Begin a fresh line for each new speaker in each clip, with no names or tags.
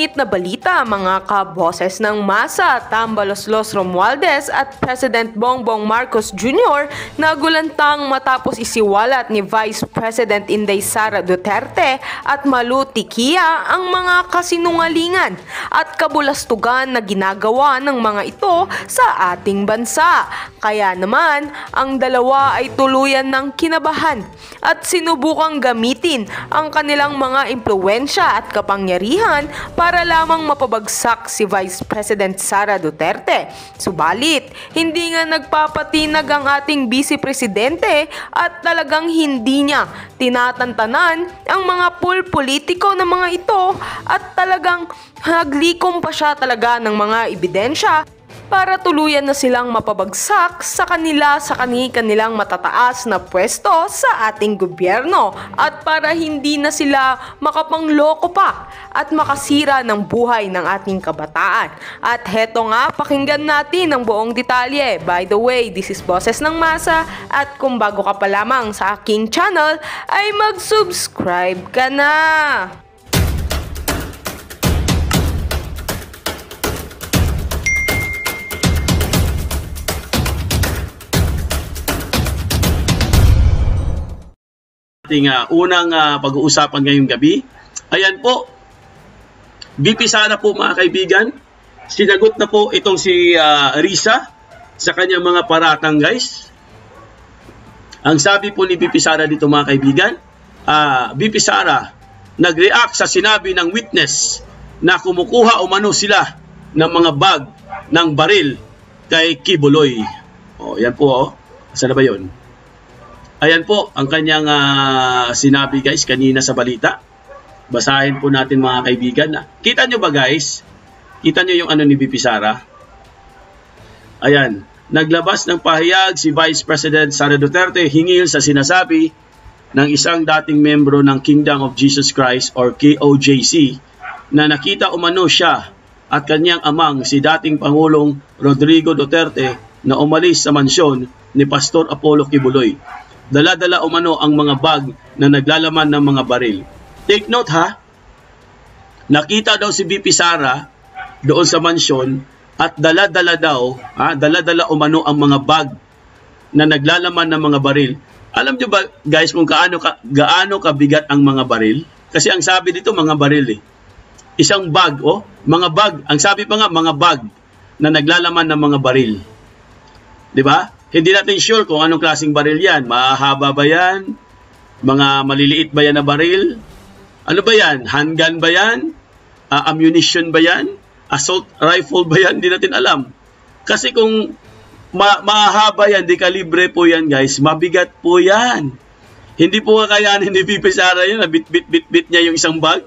Mainit na balita mga kaboses ng masa, Tambaloslos Romualdez at President Bongbong Marcos Jr. nagulantang matapos isiwalat ni Vice President Inday Sara Duterte at Malu Tiquia ang mga kasinungalingan at kabulastugan na ginagawa ng mga ito sa ating bansa. Kaya naman, ang dalawa ay tuluyan ng kinabahan at sinubukang gamitin ang kanilang mga impluwensya at kapangyarihan para lamang mapabagsak si Vice President Sara Duterte. Subalit, hindi nga nagpapatinag ang ating Vice Presidente at talagang hindi niya tinatantanan ang mga politiko ng mga ito at talagang naglikom pa siya talaga ng mga ebidensya para tuluyan na silang mapabagsak sa kanilang matataas na pwesto sa ating gobyerno at para hindi na sila makapangloko pa at makasira ng buhay ng ating kabataan. At heto nga, pakinggan natin ang buong detalye. By the way, this is Boses ng Masa at kung bago ka pa lamang sa aking channel ay mag-subscribe ka na!
Ating unang pag-uusapan ngayong gabi. Ayan po, VP Sara po mga kaibigan, sinagot na po itong si Risa sa kanyang mga paratang guys. Ang sabi po ni VP Sara dito mga kaibigan, VP Sara nag-react sa sinabi ng witness na kumukuha umano sila ng mga bag ng baril kay Kibuloy. O yan po, saan na ba yun? Ayan po ang kanyang sinabi guys kanina sa balita. Basahin po natin mga kaibigan. Kita nyo ba guys? Kita nyo yung ano ni VP Sara? Ayan. Naglabas ng pahayag si Vice President Sara Duterte hingil sa sinasabi ng isang dating membro ng Kingdom of Jesus Christ or KOJC na nakita umano siya at kanyang amang si dating Pangulong Rodrigo Duterte na umalis sa mansyon ni Pastor Apollo Kibuloy. Dala-dala umano ang mga bag na naglalaman ng mga baril. Take note ha, nakita daw si VP Sara doon sa mansyon at dala-dala umano ang mga bag na naglalaman ng mga baril. Alam nyo ba guys kung gaano kabigat ang mga baril? Kasi ang sabi dito mga baril eh. Isang bag, mga bag. Ang sabi pa nga mga bag na naglalaman ng mga baril. 'Di ba? Hindi natin sure kung anong klaseng baril yan. Mahaba ba yan? Mga maliliit ba yan na baril? Ano ba yan? Handgun ba yan? Ammunition ba yan? Assault rifle ba yan? Hindi natin alam. Kasi kung mahaba yan, di kalibre po yan guys, mabigat po yan. Hindi po kakayanin ni VP Sara yun na bit niya yung isang bag.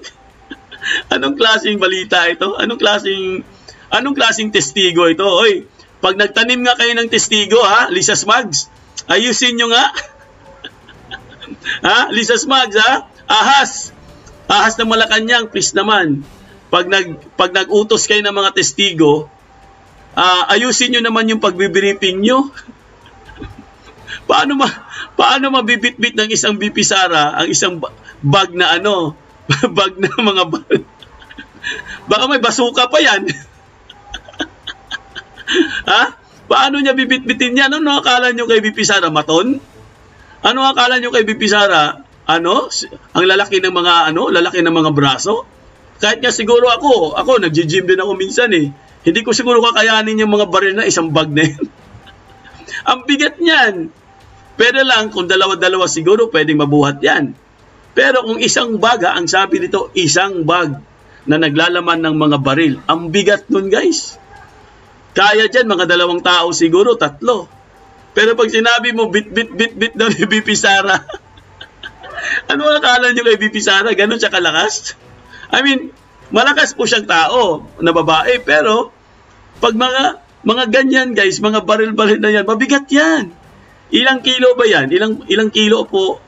Anong klaseng balita ito? Anong klaseng testigo ito? Oy, pag nagtanim nga kayo ng testigo, ha? Lisa Smugs, ayusin nyo nga. Ha? Lisa Smugs, ha? Ahas ng Malacanang, please naman. Pag nag-utos kayo ng mga testigo, ayusin nyo naman yung pagbibriefing nyo. Paano mabibitbit ng isang VP Sara ang isang bag na bag na mga baka may basuka pa yan. Ha? Paano niya bibitbitin yan? Ano akala nyo kay VP Sara? Maton? Ano akala nyo kay VP Sara? Ang lalaki ng mga braso? Kahit nga siguro ako nagji-gym din ako minsan eh. Hindi ko siguro kakayanin yung mga baril na isang bag na yun. Ang bigat niyan. Pero lang, kung dalawa-dalawa siguro, pwedeng mabuhat yan. Pero kung isang bag, ang sabi dito, isang bag na naglalaman ng mga baril. Ang bigat nun guys. Kaya dyan, mga 2 tao siguro, 3. Pero pag sinabi mo, bit daw ni VP Sara. Ano akala nyo kay VP Sara? Ganon siya kalakas? I mean, malakas po siyang tao na babae. Pero, pag mga ganyan guys, mga baril-baril na yan, mabigat yan. Ilang kilo ba yan? Ilang kilo po?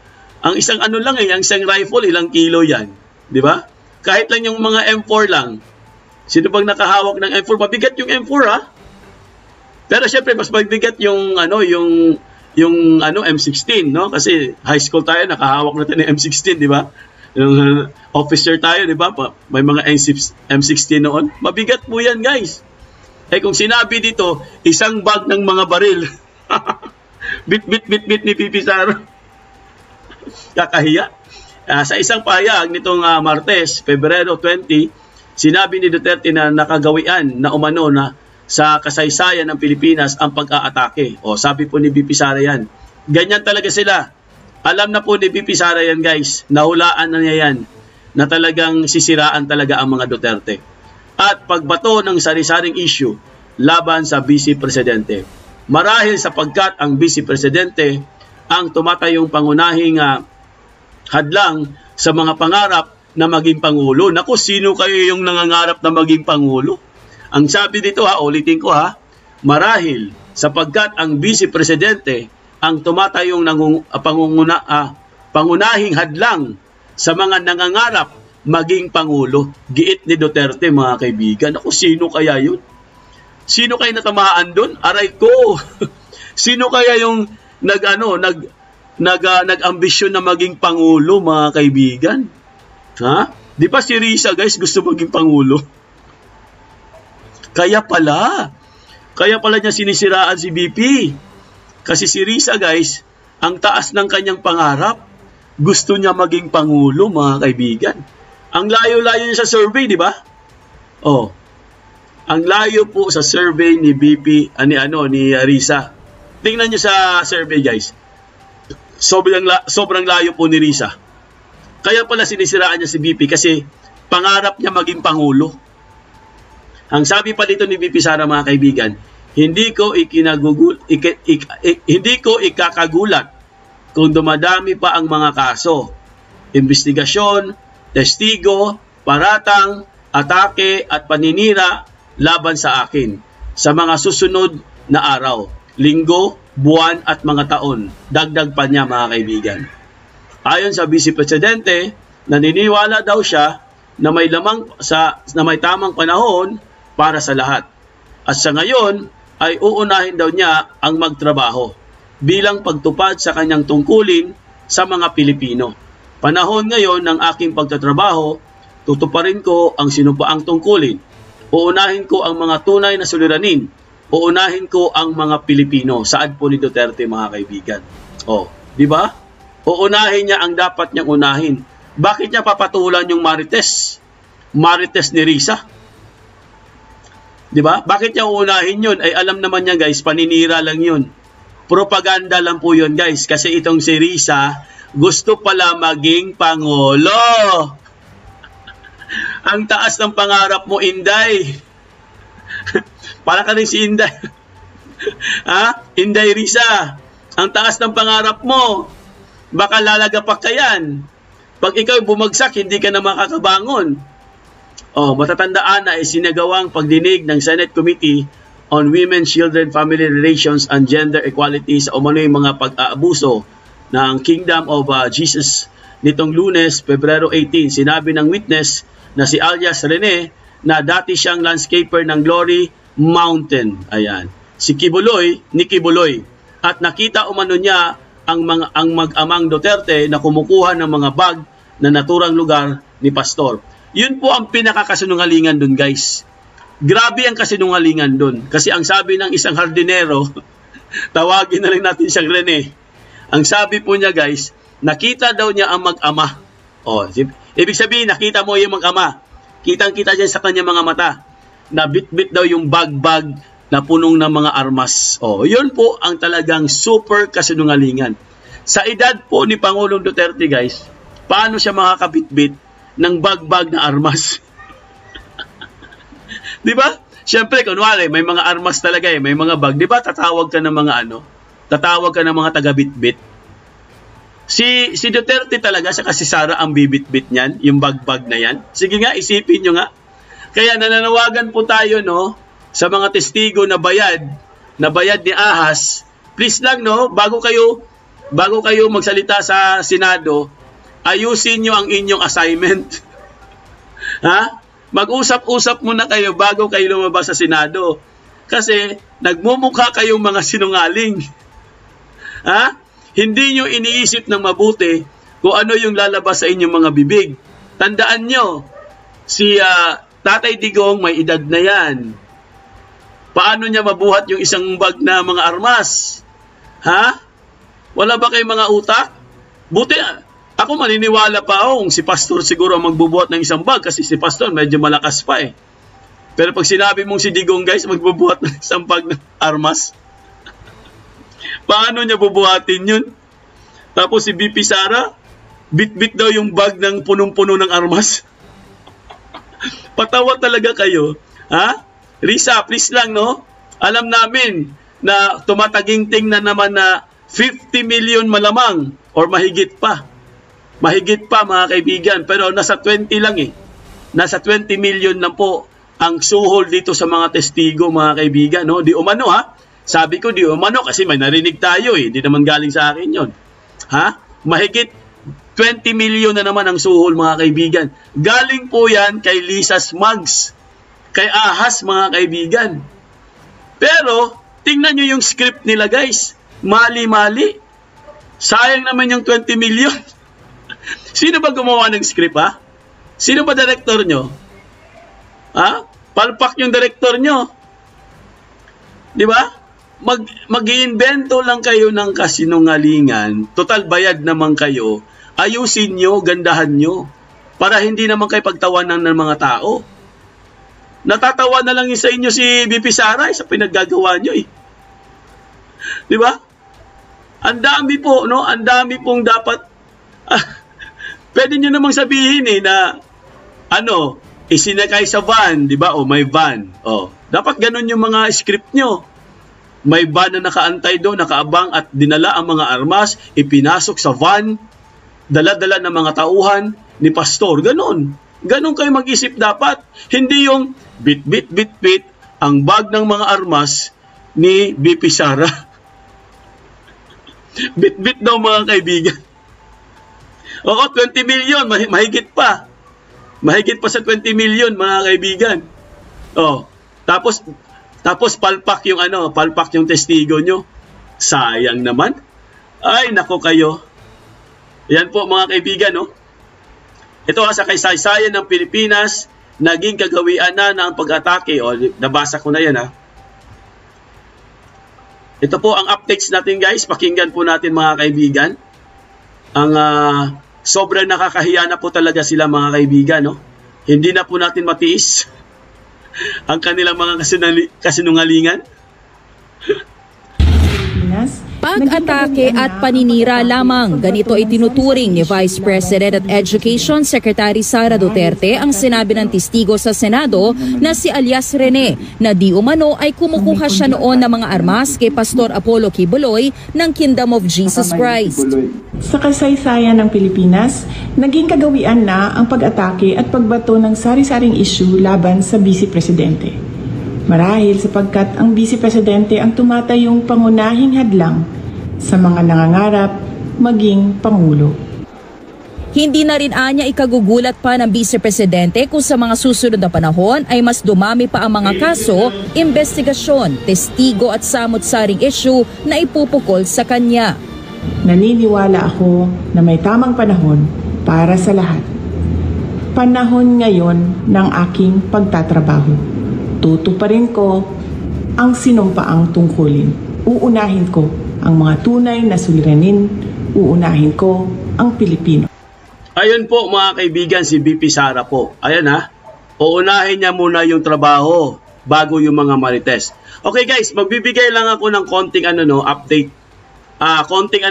Ang isang ang isang rifle, ilang kilo yan. Di ba? Kahit lang yung mga M4 lang. Sino bang nakahawak ng M4? Mabigat yung M4 ha? Pero syempre mas mabigat yung M16, no? Kasi high school tayo nakahawak natin ng M16, di ba? Yung officer tayo, di ba? May mga M16 noon. Mabigat po yan, guys. Eh kung sinabi dito, isang bag ng mga baril. Bit ni Pipi Sara. Kakahiya. Sa isang pahayag nitong Martes, Pebrero 20, sinabi ni Duterte na nakagawian na umano na sa kasaysayan ng Pilipinas ang pag-aatake. O sabi po ni BP Sara yan. Ganyan talaga sila. Alam na po ni BP Sara yan, guys. Nahulaan na niya yan na talagang sisiraan talaga ang mga Duterte. At pagbato ng sari-saring issue laban sa Vice Presidente. Marahil sapagkat ang Vice Presidente ang tumatayong pangunahing hadlang sa mga pangarap na maging Pangulo. Naku, sino kayo yung nangangarap na maging Pangulo? Ang sabi dito ulitin ko marahil sapagkat ang Vice Presidente ang tumatayong pangunahing hadlang sa mga nangangarap maging Pangulo. Giit ni Duterte, mga kaibigan. Naku, sino kaya yun? Sino kaya natamaan doon? Aray ko! Sino kaya yung nag-ambisyon na maging Pangulo, mga kaibigan? Ha? Di ba si Risa, guys, gusto maging Pangulo? Kaya pala niya sinisiraan si BP. Kasi si Risa, guys, ang taas ng kanyang pangarap. Gusto niya maging Pangulo, mga kaibigan. Ang layo-layo niya sa survey, di ba? Ang layo po sa survey ni BP, ni Risa. Tingnan niyo sa survey, guys. Sobrang layo po ni Risa. Kaya pala sinisiraan niya si BP kasi pangarap niya maging Pangulo. Ang sabi pa dito ni BP Sara, mga kaibigan, hindi ko ikakagulat kung dumadami pa ang mga kaso, investigasyon, testigo, paratang, atake at paninira laban sa akin sa mga susunod na araw, linggo, buwan at mga taon. Dagdag pa niya, mga kaibigan. Ayon sa Vice Presidente, naniniwala daw siya na may tamang panahon para sa lahat. At sa ngayon ay uunahin daw niya ang magtrabaho bilang pagtupad sa kanyang tungkulin sa mga Pilipino. Panahon ngayon ng aking pagtatrabaho, tutuparin ko ang sinumpaang tungkulin. Uunahin ko ang mga tunay na suliranin. Uunahin ko ang mga Pilipino. Saad po ni Duterte, mga kaibigan. Di ba? Uunahin niya ang dapat niyang unahin. Bakit niya papatulan yung Marites? Marites ni Risa? Di ba? Bakit niya uunahin yun? Ay alam naman niya, guys, paninira lang yun. Propaganda lang po yun, guys. Kasi itong si Risa, gusto pala maging Pangulo. Ang taas ng pangarap mo, Inday. Para ka rin si Inday. Inday Risa. Ang taas ng pangarap mo. Baka lalagapak ka yan. Pag ikaw bumagsak, hindi ka na makakabangon. Matatandaan na isinagawang pagdinig ng Senate Committee on Women, Children, Family Relations and Gender Equality sa umano'y mga pag-aabuso ng Kingdom of Jesus nitong Lunes, Pebrero 18. Sinabi ng witness na si Alias Rene na dati siyang landscaper ng Glory Mountain. Ayan. Si Nicky Buloy. At nakita umano niya ang mag-amang Duterte na kumukuha ng mga bag na naturang lugar ni Pastor. Yun po ang pinakakasinungalingan dun, guys. Grabe ang kasinungalingan dun. Kasi ang sabi ng isang hardinero, tawagin na rin natin siyang Rene. Ang sabi po niya, guys, nakita daw niya ang mag-ama. Ibig sabihin, nakita mo yung mag-ama. Kitang-kita dyan sa kanya mga mata. Na bit-bit daw yung bag-bag na punong ng mga armas. Yun po ang talagang super kasinungalingan. Sa edad po ni Pangulong Duterte, guys, paano siya makakabit-bit ng bag-bag na armas? Di ba? Siyempre, kunwari, may mga armas talaga may mga bag. Di ba, tatawag ka ng mga tatawag ka ng mga taga-bit-bit. Si Duterte talaga, sa kasi Sara ang bibit-bit niyan, yung bag-bag na yan. Sige nga, isipin nyo nga. Kaya nananawagan po tayo, sa mga testigo na bayad ni Ahas, please lang, bago kayo magsalita sa Senado, ayusin nyo ang inyong assignment. Mag-usap-usap muna kayo bago kayo lumabas sa Senado. Kasi nagmumukha kayong mga sinungaling. Hindi nyo iniisip ng mabuti kung ano yung lalabas sa inyong mga bibig. Tandaan nyo, si Tatay Digong may edad na yan. Paano niya mabuhat yung isang bag na mga armas? Ha? Wala ba kayong mga utak? Buti, ako maniniwala pa akong si Pastor siguro ang magbubuhat ng isang bag kasi si Pastor medyo malakas pa eh. Pero pag sinabi mong si Digong guys, magbubuhat ng isang bag ng armas, paano niya bubuhatin yun? Tapos si BP Sara, bit-bit daw yung bag ng punong-puno ng armas. Patawa talaga kayo. Ha? Risa, please lang, no? Alam namin na tumataginting na naman na 50 million malamang or mahigit pa. Mahigit pa, mga kaibigan. Pero nasa 20 lang eh. Nasa 20 million na po ang suhol dito sa mga testigo, mga kaibigan. No? Di umano, ha? Sabi ko, di umano kasi may narinig tayo eh. Di naman galing sa akin yon. Ha? Mahigit 20 million na naman ang suhol, mga kaibigan. Galing po yan kay Lisa Smugs. Kay Ahas, mga kaibigan. Pero, tingnan nyo yung script nila, guys. Mali-mali. Sayang naman yung 20 million. Sino ba gumawa ng script, ha? Sino ba director nyo? Ha? Palpak yung director nyo. Di ba? Mag-iimbento lang kayo ng kasinungalingan. Total bayad naman kayo. Ayusin nyo, gandahan nyo. Para hindi naman kayo pagtawanan ng mga tao. Natatawa na lang sa inyo si BP Sara sa pinaggagawa nyo eh. Di ba? Ang dami po, no? Ang dami pong dapat... pwede nyo namang sabihin eh na isinakay sa van, di ba? O may van. O, dapat ganun yung mga script nyo. May van na nakaantay doon, nakaabang at dinala ang mga armas, ipinasok sa van, dala-dala ng mga tauhan ni pastor. Ganun. Ganun kayo mag-isip dapat. Hindi yung bit-bit ang bag ng mga armas ni BP Sara. Bit-bit daw, mga kaibigan. Oo, 20 million, mahigit pa. Mahigit pa sa 20 million, mga kaibigan. Oh, tapos palpak yung testigo nyo. Sayang naman. Ay, nako kayo. Yan po, mga kaibigan, no? Ito sa kaysaysayan ng Pilipinas, naging kagawian na ng pag-atake. O, nabasa ko na yan, ha? Ito po ang updates natin, guys. Pakinggan po natin, mga kaibigan. Ang sobrang nakakahiya na po talaga sila, mga kaibigan, no? Hindi na po natin matiis ang kanilang mga kasinungalingan.
Pag-atake at paninira lamang, ganito ay tinuturing ni Vice President at Education Secretary Sara Duterte ang sinabi ng testigo sa Senado na si alias Rene na di umano ay kumukuha siya noon ng mga armas kay Pastor Apollo Kibuloy ng Kingdom of Jesus Christ.
Sa kasaysayan ng Pilipinas, naging kagawian na ang pag-atake at pagbato ng sari-saring issue laban sa Vice Presidente. Marahil sapagkat ang Vice Presidente ang tumatayong pangunahing hadlang sa mga nangangarap maging Pangulo.
Hindi na rin anya ikagugulat pa ng Vice Presidente kung sa mga susunod na panahon ay mas dumami pa ang mga kaso, investigasyon, testigo at samot-saring issue na ipupukol sa kanya.
Naniniwala ako na may tamang panahon para sa lahat. Panahon ngayon ng aking pagtatrabaho. Tutuparin ko ang sinumpaang tungkulin. Uunahin ko ang mga tunay na suliranin. Uunahin ko ang Pilipino.
Ayun po, mga kaibigan, si BP Sara po. Ayan, ha. Uunahin niya muna yung trabaho bago yung mga marites. Okay, guys, magbibigay lang ako ng konting update. Konting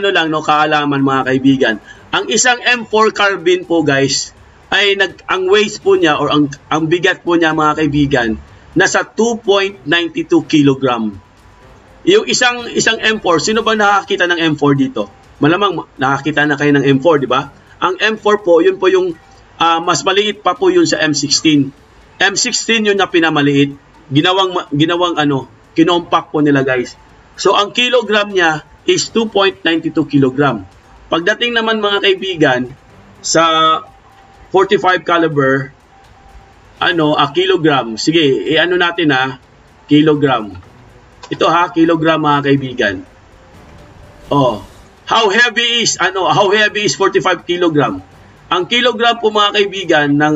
kaalaman, mga kaibigan. Ang isang M4 carbine po, guys, ay ang weight po niya or ang bigat po niya, mga kaibigan, nasa 2.92 kilogram. Yung isang M4, sino ba nakakita ng M4 dito? Malamang nakakita na kayo ng M4, di ba? Ang M4 po, yun po yung mas maliit pa po yun sa M16. M16 yun na pinamaliit. Kinompak po nila, guys. So, ang kilogram niya is 2.92 kilogram. Pagdating naman, mga kaibigan, sa 45 caliber, kilogram. Sige, natin kilogram. Ito kilogram, mga kaibigan. how heavy is 45 kilogram? Ang kilogram po mga kaibigan ng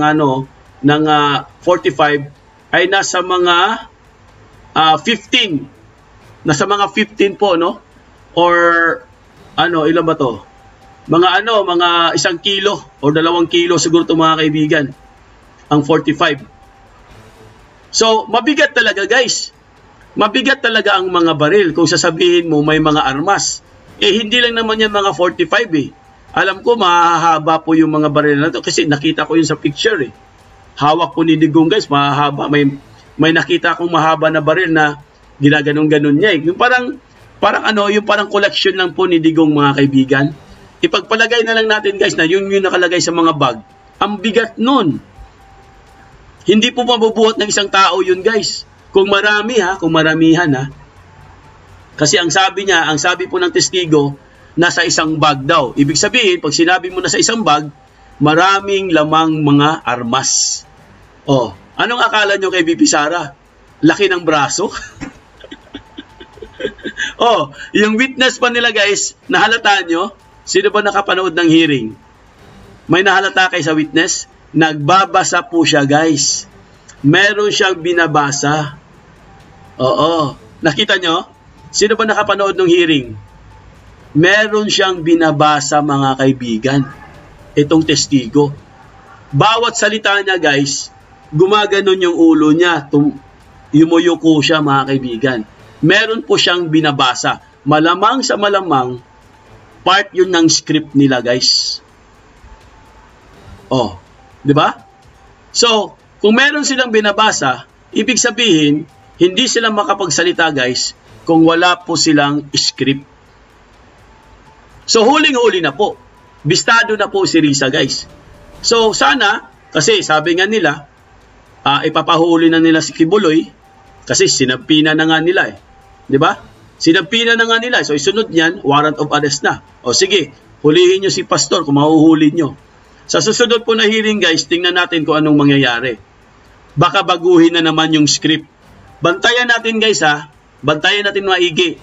45 ay nasa mga 15. Nasa mga 15 po, no? Or ilan ba to? Mga 1 kilo o 2 kilo siguro to mga kaibigan. Ang 45. So, mabigat talaga guys. Mabigat talaga ang mga baril kung sasabihin mo may mga armas. Hindi lang naman yan mga 45 eh. Alam ko mahahaba po yung mga baril na to kasi nakita ko yun sa picture eh. Hawak po ni Digong guys, mahahaba. May nakita akong mahaba na baril na ginaganon-ganon niya eh. Yung parang collection lang po ni Digong mga kaibigan. Ipagpalagay na lang natin guys na yung nakalagay sa mga bag. Ang bigat nun. Hindi po mabubuhat ng isang tao yun guys. Kung maramihan ha. Kasi ang sabi po ng testigo, nasa isang bag daw. Ibig sabihin, pag sinabi mo na sa isang bag, maraming lamang mga armas. Anong akala nyo kay BP Sara? Laki ng braso? Yung witness pa nila guys, nahalata nyo? Sino ba nakapanood ng hearing? May nahalata kay sa witness? Nagbabasa po siya guys. Meron siyang binabasa. Nakita nyo? Sino ba nakapanood ng hearing? Meron siyang binabasa mga kaibigan. Itong testigo. Bawat salita niya guys, gumaganon yung ulo niya. Yumuyuko siya mga kaibigan. Meron po siyang binabasa. Malamang sa malamang, part yun ng script nila guys. Di ba? So, kung meron silang binabasa, ibig sabihin, hindi sila makapagsalita guys kung wala po silang script. So, huling-huli na po. Bistado na po si Risa guys. So, sana, kasi sabi nga nila, ipapahuli na nila si Kibuloy kasi sinabpina na nga nila eh. Di ba? Sinabpina na nga nila. So, isunod niyan, warrant of arrest na. Sige, hulihin nyo si Pastor kung mahuhuli nyo. Sa susunod po na hearing guys, tingnan natin kung anong mangyayari. Baka baguhin na naman yung script. Bantayan natin guys ha. Bantayan natin maigi.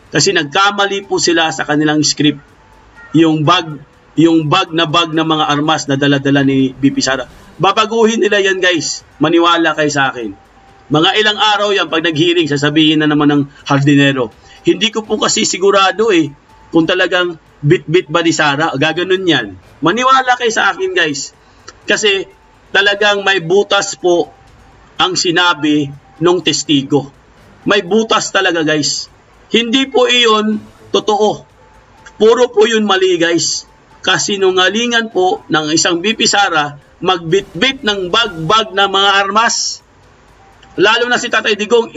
Kasi nagkamali po sila sa kanilang script. Yung bag na mga armas na dala-dala ni BP Sara. Babaguhin nila yan guys. Maniwala kayo sa akin. Mga ilang araw yan pag nag-hearing, sasabihin na naman ng hardinero. Hindi ko po kasi sigurado kung talagang bit-bit ba ni Sara. Gaganon yan. Maniwala kayo sa akin guys. Kasi talagang may butas po ang sinabi ng testigo. May butas talaga guys. Hindi po iyon totoo. Puro po yun mali guys. Kasinungalingan po ng isang BP Sara magbitbit ng bag na mga armas. Lalo na si Tatay Digong,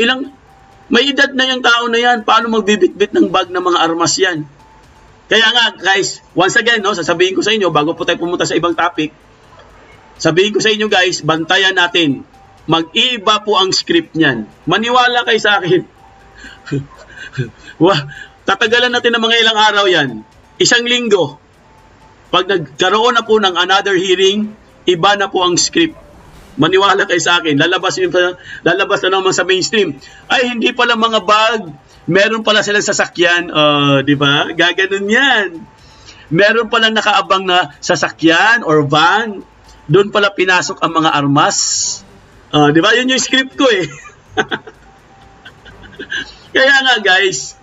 may edad na yung tao na yan. Paano magbibitbit ng bag na mga armas yan? Kaya nga guys, once again, sasabihin ko sa inyo, bago po tayo pumunta sa ibang topic, sabihin ko sa inyo guys, bantayan natin. Mag-iiba po ang script niyan. Maniwala kayo sa akin. Tatagalan natin ng mga ilang araw yan. 1 linggo. Pag nagkaroon na po ng another hearing, iba na po ang script. Maniwala kayo sa akin. Lalabas na naman sa mainstream. Ay, hindi pala mga bag. Meron pala silang sasakyan. Di ba? Gaganon yan. Meron pala nakaabang na sasakyan or van. Doon pala pinasok ang mga armas. Di ba? Yun yung script ko eh. Kaya nga guys,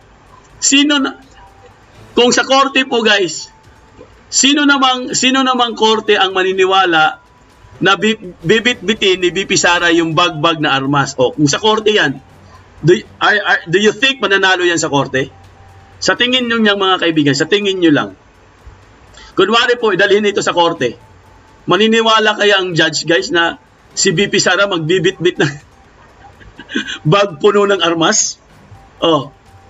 kung sa korte po guys, sino namang korte ang maniniwala na bibit-bitin ni BP Sara yung bag na armas? Kung sa korte yan, do you think mananalo yan sa korte? Sa tingin nyo niyang mga kaibigan, sa tingin nyo lang. Kunwari po, idalhin ito sa korte. Maniniwala kaya ang judge guys na si BP Sara magbibit-bit ng bag puno ng armas?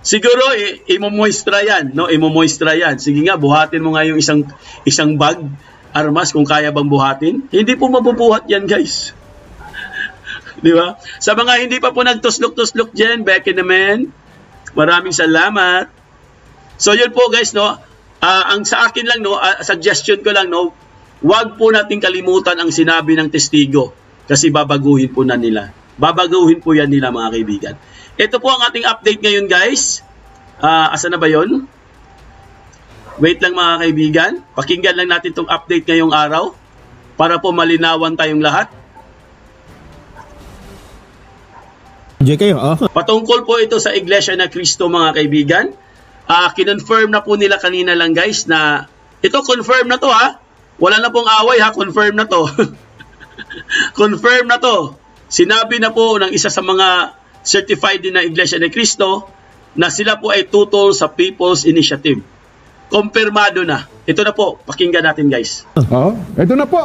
Siguro imo-moistra yan, no? Imo-moistra yan. Sige nga, buhatin mo nga yung isang bag armas kung kaya bang buhatin. Hindi po mabubuhat yan, guys. Di ba? Sa mga hindi pa po nagtuslok-tuslok dyan, Becky naman, maraming salamat. So yun po guys, no? Ang sa akin lang, no, suggestion ko lang, no, wag po nating kalimutan ang sinabi ng testigo kasi babaguhin po na nila. Babaguhin po yan nila mga kaibigan. Ito po ang ating update ngayon guys. Asa na ba yun? Wait lang mga kaibigan, pakinggan lang natin itong update ngayong araw para po malinawan tayong lahat. Patungkol po ito sa Iglesia ni Cristo mga kaibigan. Kinonfirm na po nila kanina lang guys na ito confirm na to ha. Wala na pong away ha, confirm na to. Confirm na to. Sinabi na po ng isa sa mga certified din na Iglesia ni Cristo na sila po ay tutol sa People's Initiative. Kumpirmado na. Ito na po, pakinggan natin guys.
Ito na po,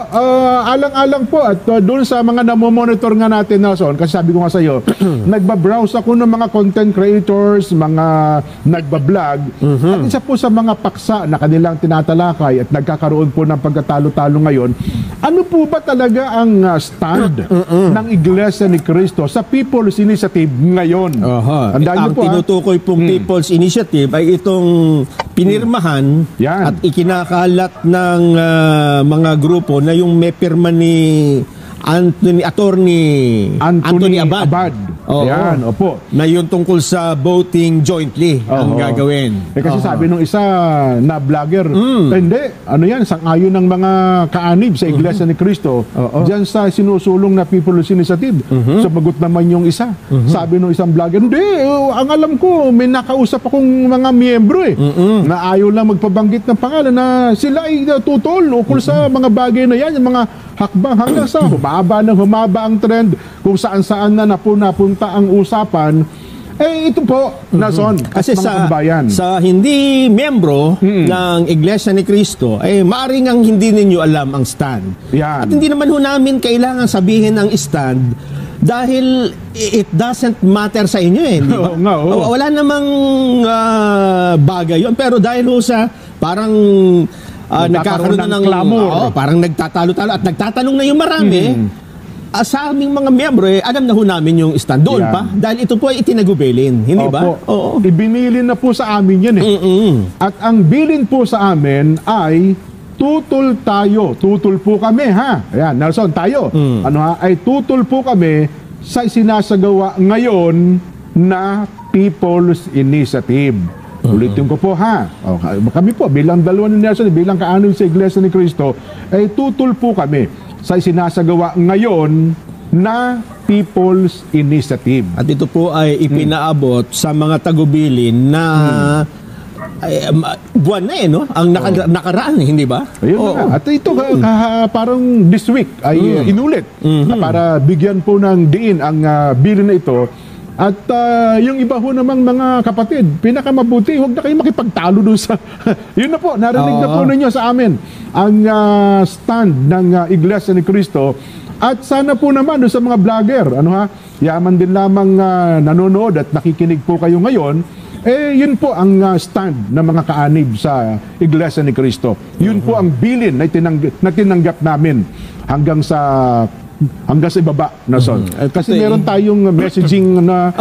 alang-alang po at doon sa mga namomonitor nga natin, Nelson, kasi sabi ko nga sa iyo, nagbabrowse ako ng mga content creators, mga nagbablog, at isa po sa mga paksa na kanilang tinatalakay at nagkakaroon po ng pagkatalo-talo ngayon, ano po ba talaga ang stand ng Iglesia ni Cristo sa People's Initiative ngayon?
Ang tinutukoy pong People's Initiative ay itong pinirmahan at ikinakalat ng mga grupo na yung may pirma ni Attorney Abad.
Yan, opo.
Na yun tungkol sa voting jointly ang gagawin.
Kasi sabi nung isa na vlogger, hindi, ano yan, sang-ayon ng mga kaanib sa Iglesia ni Cristo, dyan sa sinusulong na People's Initiative. Sumagot naman yung isa. Sabi nung isang vlogger, hindi, ang alam ko, may nakausap akong mga miyembro na ayaw lang magpabanggit ng pangalan na sila ay tutol ukol sa mga bagay na yan, yung mga hakbang hanggang sa humaba ang trend kung saan-saan na napunta ang usapan. Ito po, Nason,
kasi sa hindi miyembro ng Iglesia ni Cristo, maaring ang hindi ninyo alam ang stand. At hindi naman ho namin kailangan sabihin ang stand dahil it doesn't matter sa inyo Wala namang bagay yun. Pero dahil ho sa parang nagkakaroon na ng clamor, parang nagtatalo-talo at nagtatanong na yung marami, sa aming mga miyembro, alam na ho namin yung stand doon pa. Dahil ito po ay itinagubilin, hindi ba?
Ibinilin na po sa amin yan At ang bilin po sa amin ay tutol tayo. Tutol po kami, ha? Ayan, Nelson, tayo. Ay tutol po kami sa sinasagawa ngayon na People's Initiative. Ulitin ko po ha. Kami po bilang dalawa ni Nelson, bilang kaanib sa Iglesia ni Cristo, ay tutol po kami sa sinasagawa ngayon na People's Initiative.
At ito po ay ipinaabot sa mga tagubilin na buwan na no? Ang nakaraan, hindi ba?
Ayun na. At ito parang this week ay inulit para bigyan po ng diin ang bilin na ito. At yung iba ho namang mga kapatid, pinakamabuti, huwag na kayo makipagtalo doon sa... Yun na po, narinig na po ninyo sa amin ang stand ng Iglesia ni Cristo. At sana po naman doon sa mga vlogger, yaman din lamang nanonood at nakikinig po kayo ngayon, yun po ang stand ng mga kaanib sa Iglesia ni Cristo. Yun po ang bilin na tinanggap namin hanggang sa ibaba, Nason. Kasi meron tayong messaging na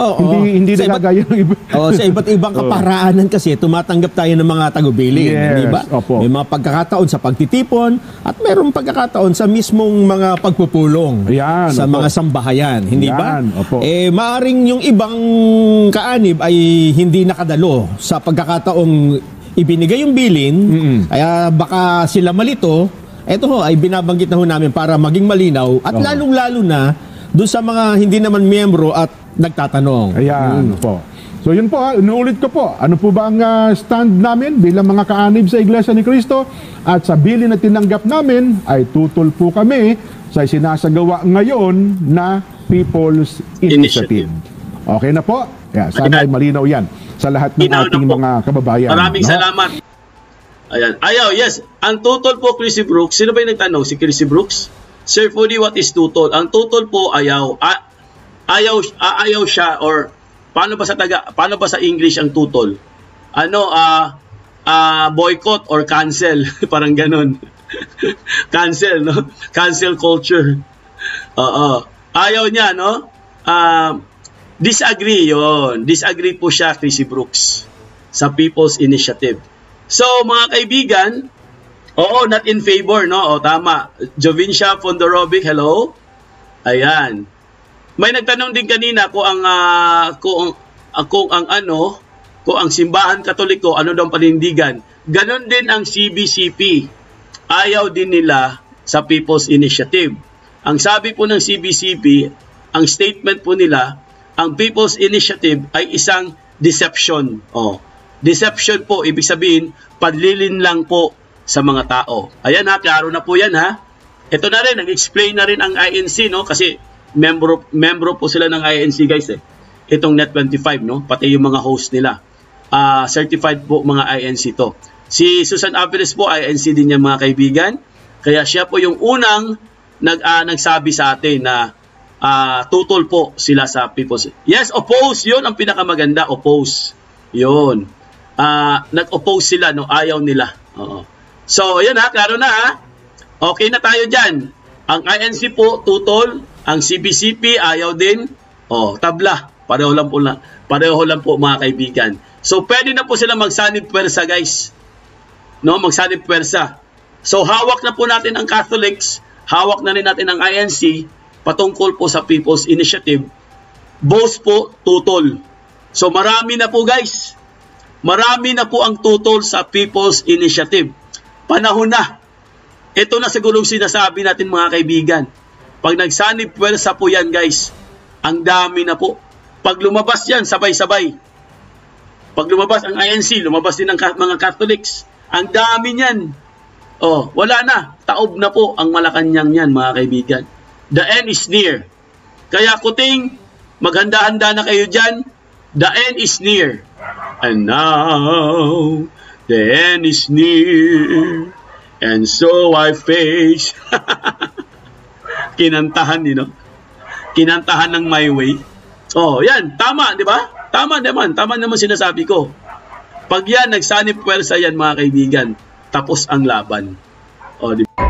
hindi nagagaya ng iba.
Sa iba't ibang kaparaanan kasi tumatanggap tayo ng mga tagubilin, di ba? May mga pagkakataon sa pagtitipon at mayroong pagkakataon sa mismong mga pagpupulong sa mga sambahayan, hindi ba? Maaring yung ibang kaanib ay hindi nakadalo sa pagkakataong ibinigay yung bilin, kaya baka sila malito. Ito ho ay binabanggit na ho namin para maging malinaw at lalong-lalo na doon sa mga hindi naman miyembro at nagtatanong.
Ayan po. So yun po, inuulit ko po. Ano po ba ang stand namin bilang mga kaanib sa Iglesia ni Cristo? At sa bilin na tinanggap namin ay tutol po kami sa sinasagawa ngayon na People's Initiative. Okay na po? Sana ay malinaw yan sa lahat ng ating mga kababayan.
Maraming salamat. Ayan. Yes. Ang tutol po, Chrissy Brooks. Sino ba yung nagtanong? Si Chrissy Brooks? Sir Foodie, what is tutol? Ang tutol po, ayaw siya, or paano ba sa English ang tutol? Boycott or cancel. Parang ganun. Cancel, no? Cancel culture. Ayaw niya, no? Disagree yun. Disagree po siya, Chrissy Brooks, sa People's Initiative. So, mga kaibigan, not in favor, no? Tama. Jovincia Fondorovic, hello? Ayan. May nagtanong din kanina kung ang simbahan Katoliko, ano daw panindigan. Ganon din ang CBCP. Ayaw din nila sa People's Initiative. Ang sabi po ng CBCP, ang statement po nila, ang People's Initiative ay isang deception. Deception po, ibig sabihin, panlilin lang po sa mga tao. Ayan ha, klaro na po yan ha. Ito na rin, nag-explain na rin ang INC, no? Kasi membro po sila ng INC, guys eh. Itong Net25, no? Pati yung mga host nila. Certified po mga INC to. Si Susan Aviles po, INC din yan mga kaibigan. Kaya siya po yung unang nagsabi sa atin na tutol po sila sa People's. Yes, oppose, yun ang pinakamaganda, oppose. Yun. Nag-oppose sila, no? Ayaw nila. So, ayan ha, klaro na ha. Okay na tayo dyan. Ang INC po, tutol. Ang CBCP, ayaw din. Tabla. Pareho lang po mga kaibigan. So, pwede na po sila magsanib pwersa, guys. No, magsanib pwersa. So, hawak na po natin ang Catholics. Hawak na rin natin ang INC patungkol po sa People's Initiative. Both po, tutol. So, marami na po, guys. Marami na po ang tutol sa People's Initiative. Panahon na. Ito na siguro sinasabi natin mga kaibigan. Pag nagsanib pwersa po yan, guys, ang dami na po. Pag lumabas yan, sabay-sabay. Pag lumabas ang INC, lumabas din ang mga Catholics. Ang dami niyan. Wala na. Taob na po ang Malacanang yan, mga kaibigan. The end is near. Kaya kuting, maghanda-handa na kayo dyan. The end is near. And now, the end is near. And so I face. Kinantahan, Kinantahan ng My Way. Yan. Tama, di ba? Tama naman sinasabi ko. Pag yan, nagsanib pwersa yan, mga kaibigan, tapos ang laban. Di ba?